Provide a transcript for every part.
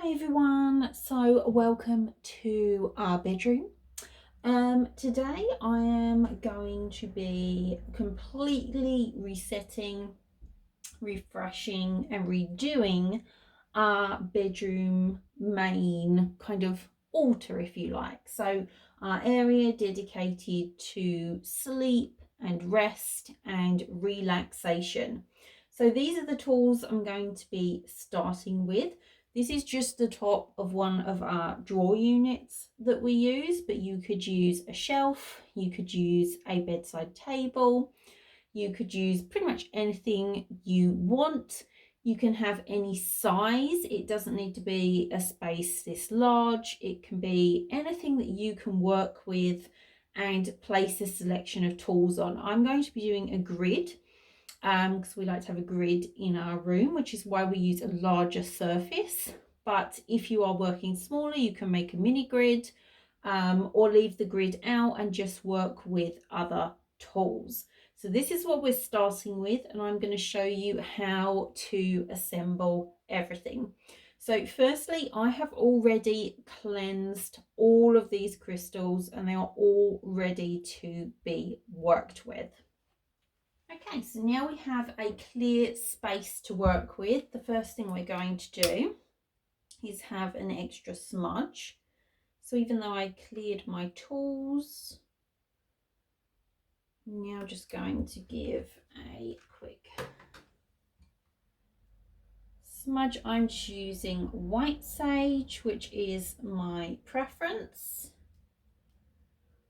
Hi everyone, so welcome to our bedroom. Today I am going to be completely resetting, refreshing and redoing our bedroom main kind of altar, if you like. So our area dedicated to sleep and rest and relaxation. So these are the tools I'm going to be starting with. This is just the top of one of our drawer units that we use, but you could use a shelf, you could use a bedside table, you could use pretty much anything you want. You can have any size. It doesn't need to be a space this large. It can be anything that you can work with and place a selection of tools on. I'm going to be doing a grid because we like to have a grid in our room, which is why we use a larger surface. But if you are working smaller, you can make a mini grid or leave the grid out and just work with other tools. So this is what we're starting with, and I'm going to show you how to assemble everything. So firstly, I have already cleansed all of these crystals and they are all ready to be worked with. Okay, so now we have a clear space to work with. The first thing we're going to do is have an extra smudge. So even though I cleared my tools, I'm now just going to give a quick smudge. I'm choosing white sage, which is my preference.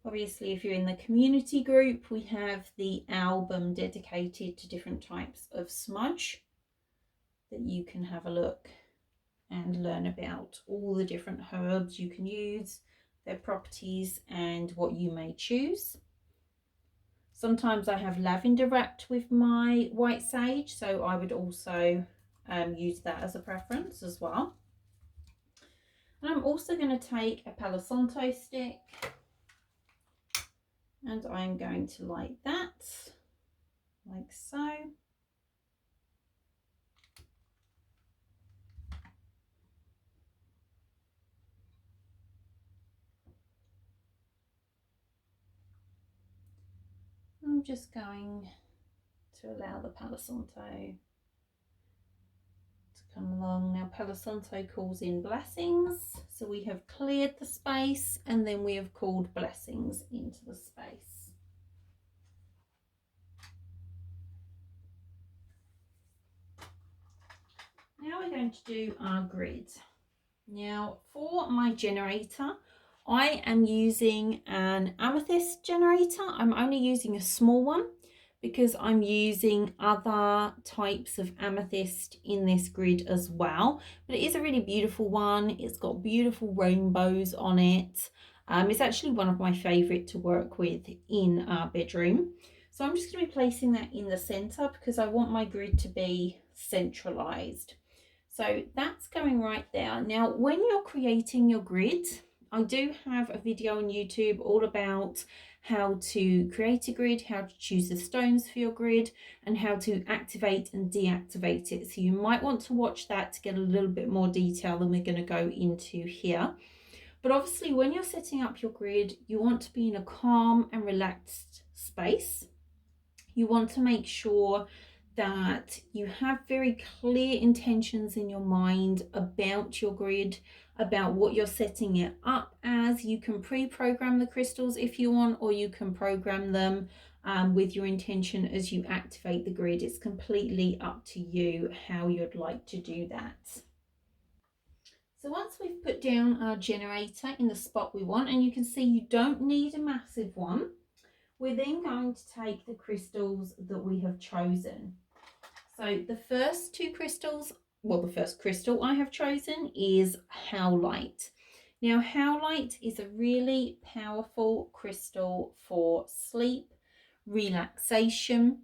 Obviously, if you're in the community group, we have the album dedicated to different types of smudge that you can have a look and learn about all the different herbs you can use, their properties and what you may choose. Sometimes I have lavender wrapped with my white sage, so I would also use that as a preference as well. And I'm also going to take a Palo Santo stick and I'm going to light that like so. I'm just going to allow the Palo Santo to come along. Now Palo Santo calls in blessings, so we have cleared the space and then we have called blessings into the space. Now we're going to do our grid. Now for my generator, I am using an amethyst generator. I'm only using a small one because I'm using other types of amethyst in this grid as well. But it is a really beautiful one. It's got beautiful rainbows on it. It's actually one of my favourite to work with in our bedroom. So I'm just going to be placing that in the centre because I want my grid to be centralised. So that's going right there. Now, when you're creating your grid, I do have a video on YouTube all about how to create a grid, how to choose the stones for your grid, and how to activate and deactivate it. So you might want to watch that to get a little bit more detail than we're going to go into here. But obviously, when you're setting up your grid, you want to be in a calm and relaxed space. You want to make sure that you have very clear intentions in your mind about your grid, about what you're setting it up as. You can pre-program the crystals if you want, or you can program them with your intention as you activate the grid. It's completely up to you how you'd like to do that. So once we've put down our generator in the spot we want, and you can see you don't need a massive one, we're then going to take the crystals that we have chosen. So the first two crystals, well, the first crystal I have chosen is Howlite. Now, Howlite is a really powerful crystal for sleep, relaxation.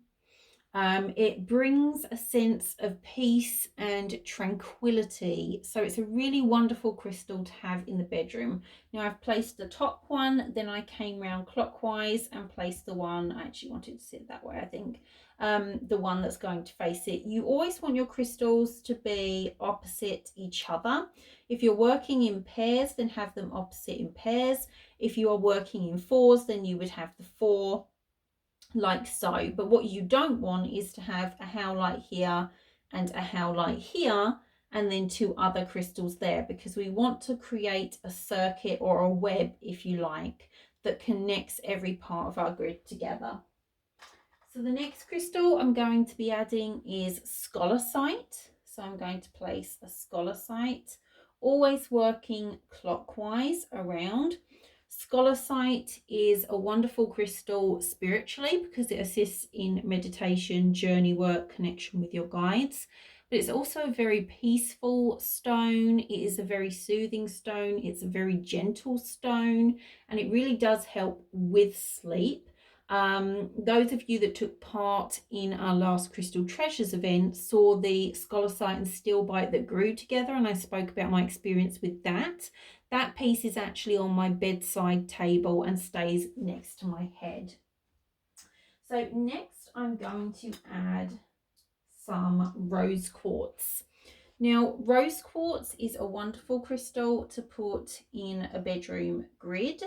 It brings a sense of peace and tranquility. So it's a really wonderful crystal to have in the bedroom. Now I've placed the top one, then I came round clockwise and placed the one, I actually wanted to sit that way, I think, the one that's going to face it. You always want your crystals to be opposite each other. If you're working in pairs, then have them opposite in pairs. If you are working in fours, then you would have the four like so. But what you don't want is to have a howlite here and a howlite here, and then two other crystals there, because we want to create a circuit or a web, if you like, that connects every part of our grid together. So the next crystal I'm going to be adding is scholarcite. So I'm going to place a scholarcite, always working clockwise around. Scholarcite is a wonderful crystal spiritually because it assists in meditation, journey work, connection with your guides. But it's also a very peaceful stone. It is a very soothing stone. It's a very gentle stone, and it really does help with sleep. Those of you that took part in our last Crystal Treasures event saw the scholarcite and steelbite that grew together, and I spoke about my experience with that. That piece is actually on my bedside table and stays next to my head. So next I'm going to add some rose quartz. Now, rose quartz is a wonderful crystal to put in a bedroom grid.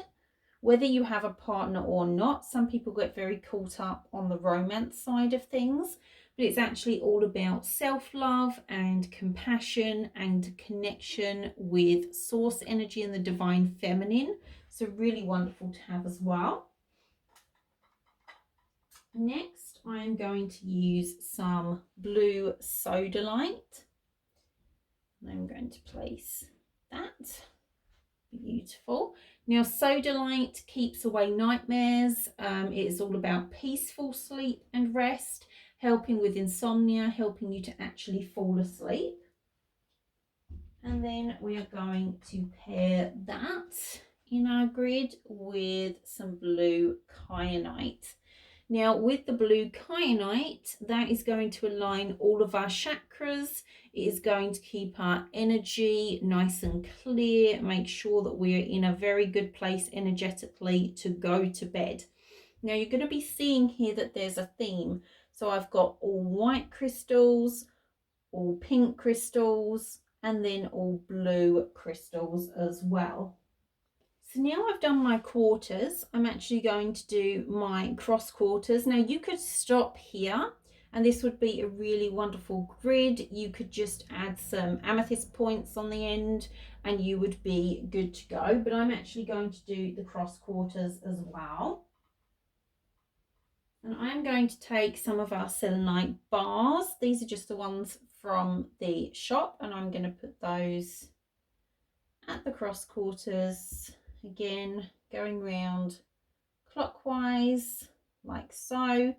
Whether you have a partner or not, some people get very caught up on the romance side of things, but it's actually all about self-love and compassion and connection with source energy and the divine feminine. So really wonderful to have as well. Next, I am going to use some blue sodalite. I'm going to place that. Beautiful. Now, sodalite keeps away nightmares. It is all about peaceful sleep and rest, helping with insomnia, helping you to actually fall asleep. And then we are going to pair that in our grid with some blue kyanite. Now, with the blue kyanite, that is going to align all of our chakras. It is going to keep our energy nice and clear, make sure that we're in a very good place energetically to go to bed. Now, you're going to be seeing here that there's a theme. So I've got all white crystals, all pink crystals, and then all blue crystals as well. So now I've done my quarters, I'm actually going to do my cross quarters. Now you could stop here and this would be a really wonderful grid. You could just add some amethyst points on the end and you would be good to go. But I'm actually going to do the cross quarters as well. And I'm going to take some of our selenite bars. These are just the ones from the shop, and I'm going to put those at the cross quarters. Again, going round clockwise like so.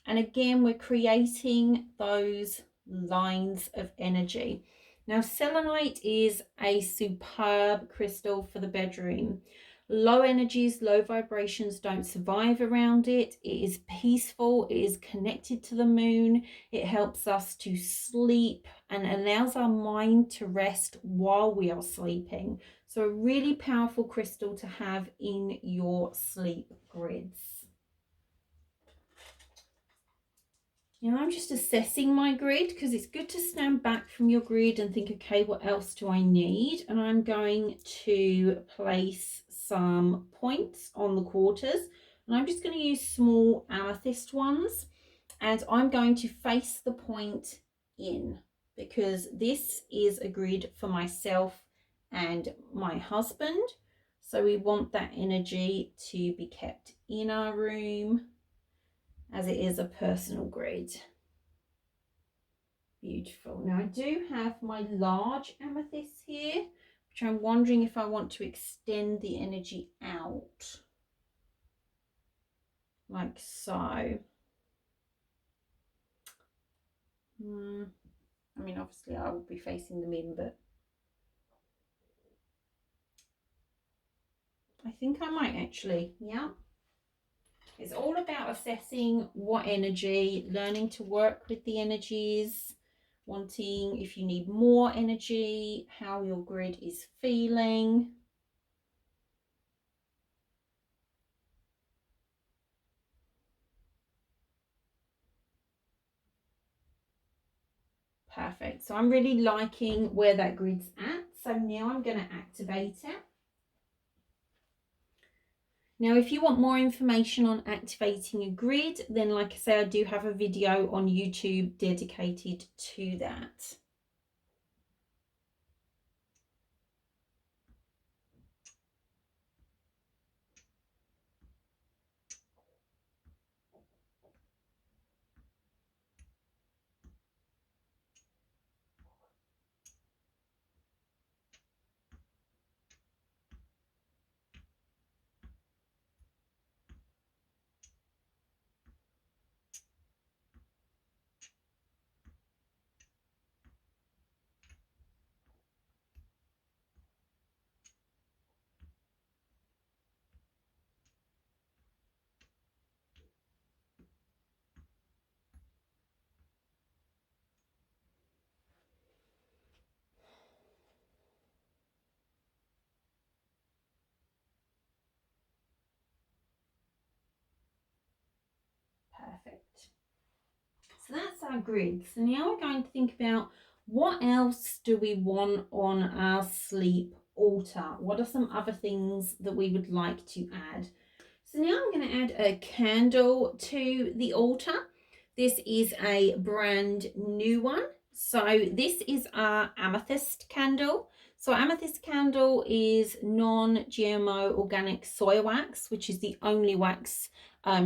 And again, we're creating those lines of energy. Now, selenite is a superb crystal for the bedroom. Low energies, low vibrations don't survive around it. It is peaceful. It is connected to the moon. It helps us to sleep and allows our mind to rest while we are sleeping. So a really powerful crystal to have in your sleep grids. Now I'm just assessing my grid because it's good to stand back from your grid and think, okay, what else do I need? And I'm going to place some points on the quarters, and I'm just going to use small amethyst ones, and I'm going to face the point in because this is a grid for myself and my husband. So we want that energy to be kept in our room, as it is a personal grid. Beautiful. Now I do have my large amethyst here, which I'm wondering if I want to extend the energy out like so. I mean, obviously I will be facing them in, but I think I might actually, yeah. It's all about assessing what energy, learning to work with the energies, wanting if you need more energy, how your grid is feeling. Perfect. So I'm really liking where that grid's at. So now I'm going to activate it. Now, if you want more information on activating a grid, then like I say, I do have a video on YouTube dedicated to that. Perfect. So that's our grid. So now we're going to think about what else do we want on our sleep altar? What are some other things that we would like to add? So now I'm going to add a candle to the altar. This is a brand new one. So this is our amethyst candle. So amethyst candle is non-GMO organic soy wax, which is the only wax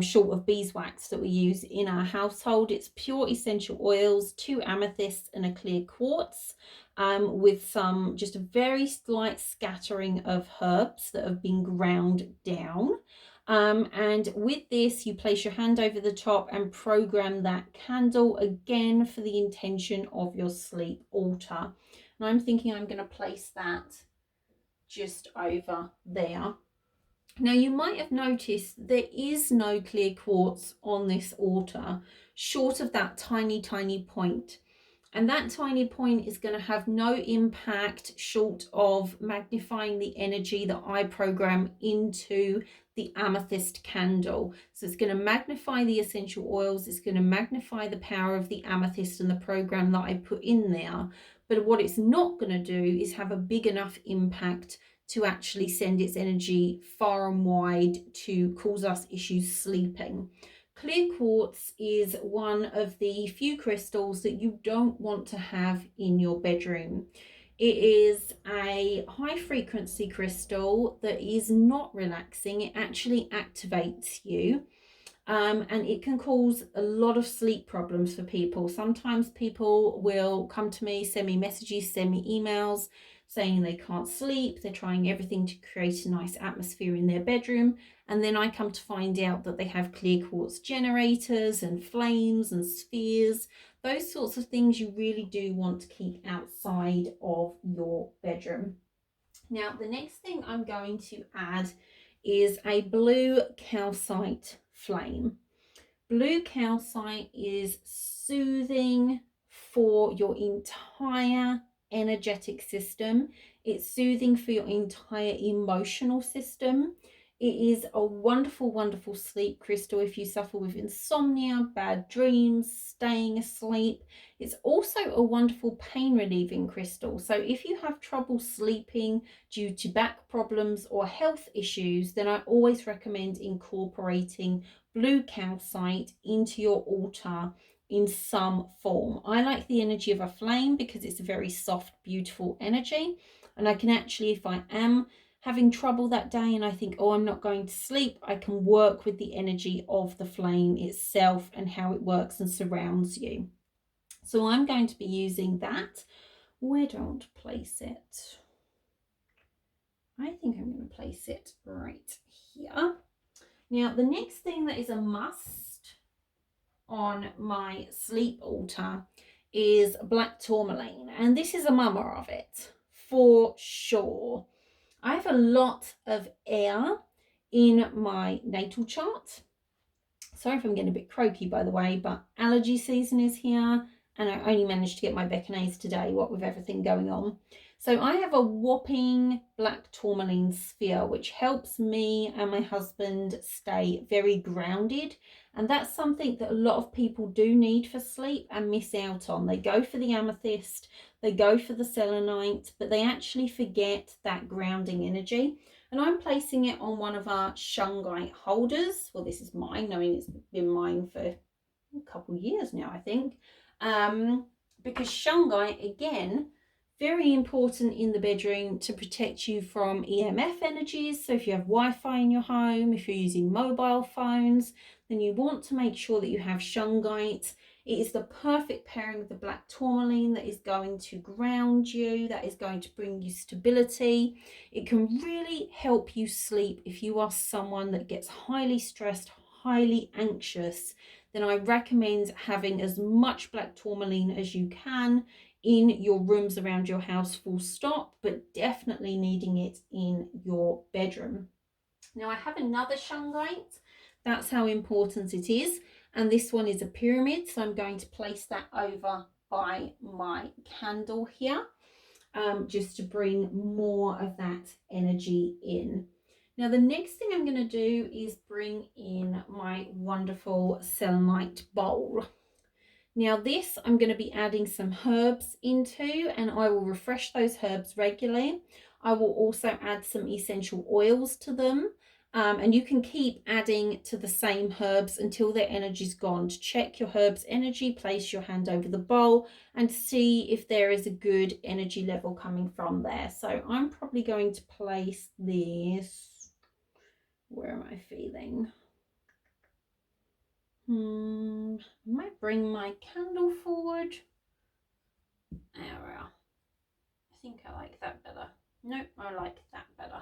short of beeswax that we use in our household. It's pure essential oils, 2 amethysts and a clear quartz, with some just a very slight scattering of herbs that have been ground down. And with this, you place your hand over the top and program that candle again for the intention of your sleep altar. And I'm thinking I'm going to place that just over there. Now you might have noticed there is no clear quartz on this altar, short of that tiny point. And that tiny point is going to have no impact short of magnifying the energy that I program into the amethyst candle. So it's going to magnify the essential oils, it's going to magnify the power of the amethyst and the program that I put in there. But what it's not going to do is have a big enough impact to actually send its energy far and wide to cause us issues sleeping. Clear quartz is one of the few crystals that you don't want to have in your bedroom. It is a high frequency crystal that is not relaxing. It actually activates you. And it can cause a lot of sleep problems for people. Sometimes people will come to me, send me messages, send me emails saying they can't sleep. They're trying everything to create a nice atmosphere in their bedroom. And then I come to find out that they have clear quartz generators and flames and spheres. Those sorts of things you really do want to keep outside of your bedroom. Now, the next thing I'm going to add is a blue calcite flame. Blue calcite is soothing for your entire energetic system. It's soothing for your entire emotional system. It is a wonderful sleep crystal if you suffer with insomnia, bad dreams, staying asleep. It's also a wonderful pain relieving crystal. So if you have trouble sleeping due to back problems or health issues, then I always recommend incorporating blue calcite into your altar in some form. I like the energy of a flame because it's a very soft, beautiful energy. And I can actually, if I am having trouble that day and I think, oh, I'm not going to sleep, I can work with the energy of the flame itself and how it works and surrounds you. So I'm going to be using that. Where do I want to place it? I think I'm going to place it right here. Now, the next thing that is a must on my sleep altar is black tourmaline, and this is a mama of it for sure. I have a lot of air in my natal chart. Sorry if I'm getting a bit croaky, by the way, but allergy season is here and I only managed to get my Beckinase today, what with everything going on. So I have a whopping black tourmaline sphere, which helps me and my husband stay very grounded. And that's something that a lot of people do need for sleep and miss out on. They go for the amethyst, they go for the selenite, but they actually forget that grounding energy. And I'm placing it on one of our shungite holders. Well, this is mine. I mean, it's been mine for a couple of years now, I think. Because shungite, again, very important in the bedroom to protect you from EMF energies. So if you have Wi-Fi in your home, if you're using mobile phones, then you want to make sure that you have shungite. It is the perfect pairing with the black tourmaline that is going to ground you, that is going to bring you stability. It can really help you sleep if you are someone that gets highly stressed, highly anxious. Then I recommend having as much black tourmaline as you can in your rooms around your house, full stop, but definitely needing it in your bedroom. Now I have another shungite. That's how important it is. And this one is a pyramid. So I'm going to place that over by my candle here, just to bring more of that energy in. Now the next thing I'm going to do is bring in my wonderful selenite bowl. Now this I'm going to be adding some herbs into, and I will refresh those herbs regularly. I will also add some essential oils to them, and you can keep adding to the same herbs until their energy's gone. To check your herbs energy, place your hand over the bowl and see if there is a good energy level coming from there. So I'm probably going to place this, where am I feeling? I might bring my candle forward. There we are. I think I like that better. Nope, I like that better.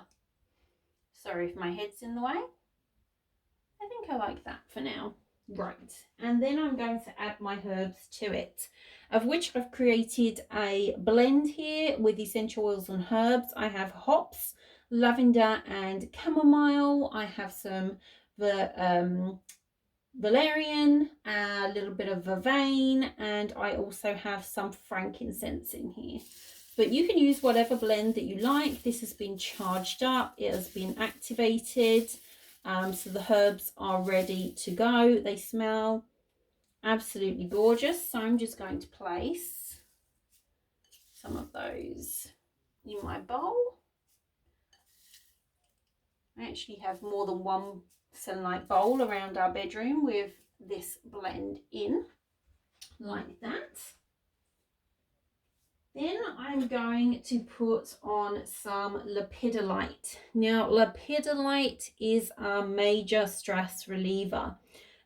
Sorry if my head's in the way. I think I like that for now. Right, and then I'm going to add my herbs to it, of which I've created a blend here with essential oils and herbs. I have hops, lavender and chamomile. I have some valerian, a little bit of vervain, and I also have some frankincense in here. But you can use whatever blend that you like. This has been charged up, it has been activated, so the herbs are ready to go. They smell absolutely gorgeous. So I'm just going to place some of those in my bowl. I actually have more than one selenite bowl around our bedroom with this blend in, like that. Then I'm going to put on some lepidolite. Now, lepidolite is a major stress reliever.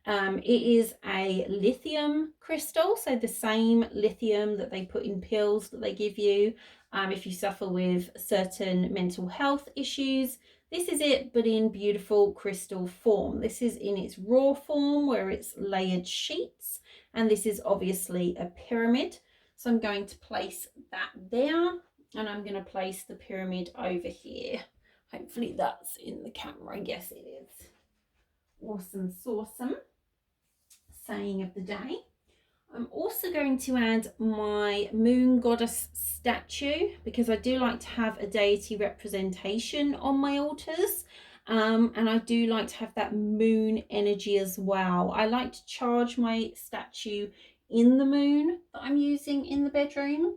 It is a lithium crystal, so the same lithium that they put in pills that they give you if you suffer with certain mental health issues. This is it, but in beautiful crystal form. This is in its raw form where it's layered sheets, and this is obviously a pyramid. So I'm going to place that there, and I'm going to place the pyramid over here. Hopefully that's in the camera. Yes, it is. Awesome, awesome. Saying of the day. I'm also going to add my moon goddess statue, because I do like to have a deity representation on my altars, and I do like to have that moon energy as well. I like to charge my statue in the moon that I'm using in the bedroom,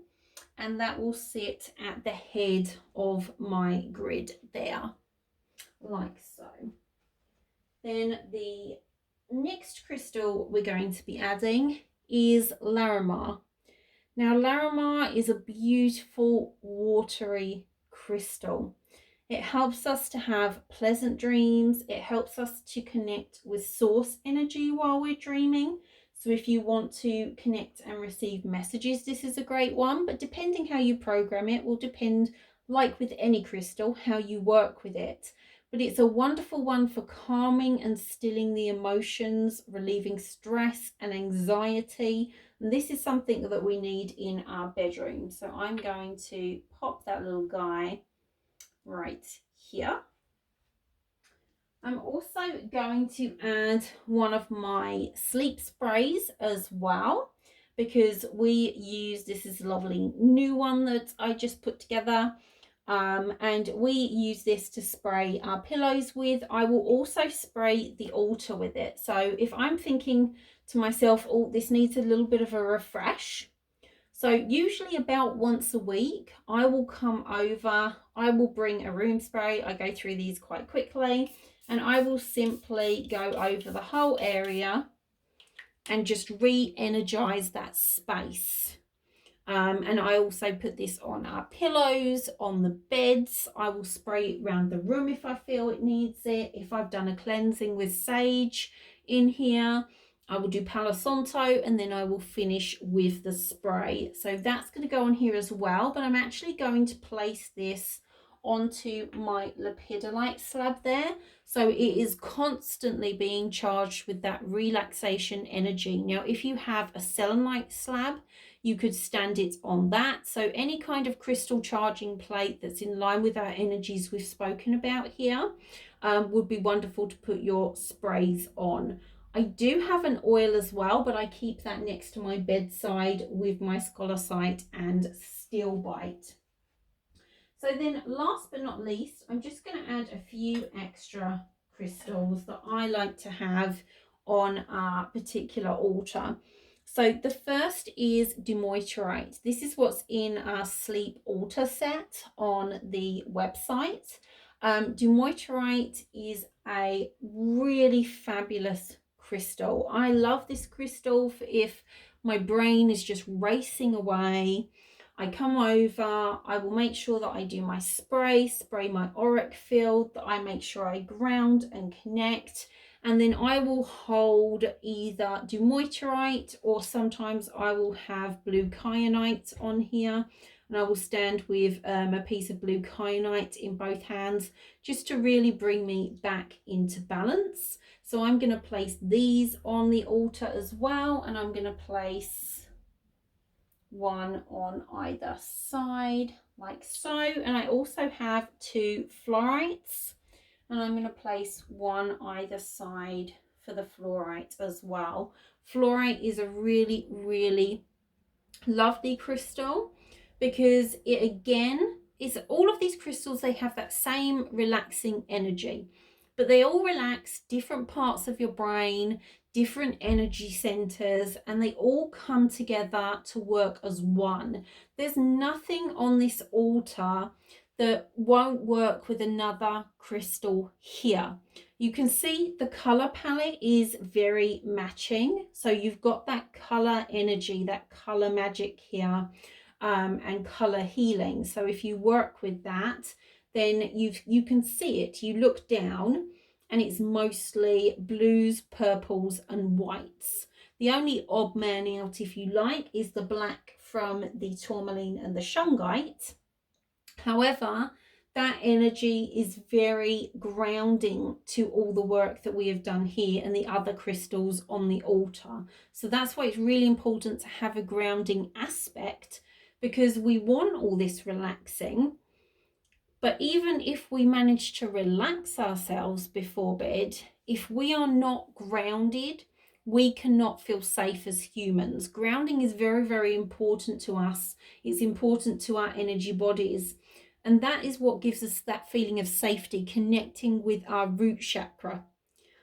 and that will sit at the head of my grid there, like so. Then the next crystal we're going to be adding is Larimar. Now, Larimar is a beautiful watery crystal. It helps us to have pleasant dreams. It helps us to connect with source energy while we're dreaming. So if you want to connect and receive messages, this is a great one. But depending how you program it will depend, like with any crystal, how you work with it. But it's a wonderful one for calming and stilling the emotions, relieving stress and anxiety. And this is something that we need in our bedroom. So I'm going to pop that little guy right here. I'm also going to add one of my sleep sprays as well, because we use, this is a lovely new one that I just put together. And we use this to spray our pillows with. I will also spray the altar with it. So if I'm thinking to myself, oh, this needs a little bit of a refresh, so usually about once a week, I will come over, I will bring a room spray. I go through these quite quickly, and I will simply go over the whole area and just re-energize that space. And I also put this on our pillows, on the beds. I will spray it around the room if I feel it needs it. If I've done a cleansing with sage in here, I will do Palo Santo, and then I will finish with the spray. So that's going to go on here as well, but I'm actually going to place this onto my lepidolite slab there. So it is constantly being charged with that relaxation energy. Now, if you have a selenite slab, you could stand it on that. So any kind of crystal charging plate that's in line with our energies we've spoken about here would be wonderful to put your sprays on. I do have an oil as well, but I keep that next to my bedside with my scholasite and steelbite. So then last but not least, I'm just going to add a few extra crystals that I like to have on our particular altar. So the first is demoiterite. This is what's in our sleep altar set on the website. Demoiterite is a really fabulous crystal. I love this crystal for if my brain is just racing away. I come over, I will make sure that I do my spray my auric field, that I make sure I ground and connect, and then I will hold either demoiterite, or sometimes I will have blue kyanite on here, and I will stand with a piece of blue kyanite in both hands just to really bring me back into balance. So I'm going to place these on the altar as well, and I'm going to place one on either side like so. And I also have 2 fluorites, and I'm going to place one either side for the fluorite as well. Fluorite is a really lovely crystal because it again is, all of these crystals, they have that same relaxing energy, but they all relax different parts of your brain, different energy centers, and they all come together to work as one. There's nothing on this altar that won't work with another crystal here. You can see the color palette is very matching. So you've got that color energy, that color magic here, and color healing. So if you work with that, then you can see it. You look down and it's mostly blues, purples and whites. The only odd man out, if you like, is the black from the tourmaline and the shungite. However, that energy is very grounding to all the work that we have done here and the other crystals on the altar. So that's why it's really important to have a grounding aspect, because we want all this relaxing. But even if we manage to relax ourselves before bed, if we are not grounded, we cannot feel safe as humans. Grounding is very important to us. It's important to our energy bodies. And that is what gives us that feeling of safety, connecting with our root chakra.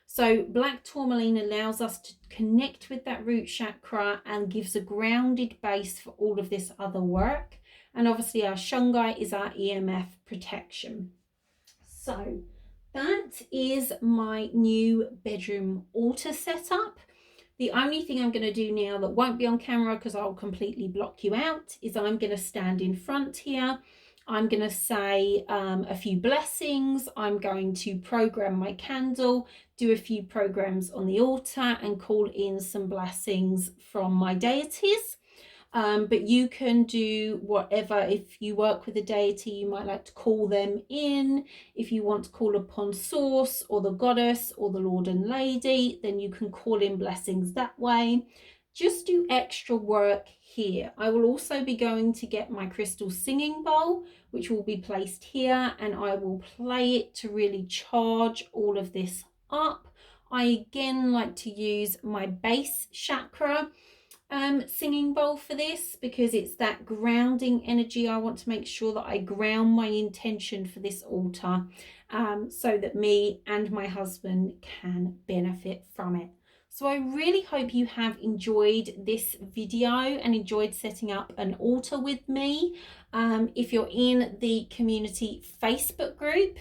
So black tourmaline allows us to connect with that root chakra and gives a grounded base for all of this other work. And obviously our shungite is our EMF protection. So that is my new bedroom altar setup. The only thing I'm going to do now that won't be on camera, because I'll completely block you out, is I'm going to stand in front here. I'm going to say a few blessings. I'm going to program my candle, do a few programs on the altar, and call in some blessings from my deities. But you can do whatever. If you work with a deity, you might like to call them in. If you want to call upon Source or the Goddess or the Lord and Lady, then you can call in blessings that way. Just do extra work here. I will also be going to get my crystal singing bowl, which will be placed here, and I will play it to really charge all of this up. I again like to use my base chakra, singing bowl for this, because it's that grounding energy. I want to make sure that I ground my intention for this altar, so that me and my husband can benefit from it. So I really hope you have enjoyed this video and enjoyed setting up an altar with me. If you're in the community Facebook group,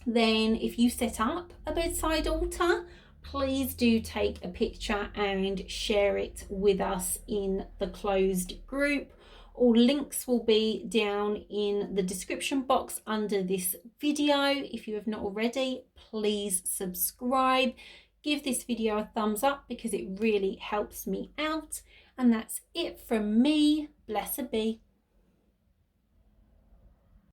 then if you set up a bedside altar, please do take a picture and share it with us in the closed group. All links will be down in the description box under this video. If you have not already, please subscribe. Give this video a thumbs up because it really helps me out. And that's it from me. Blessed be.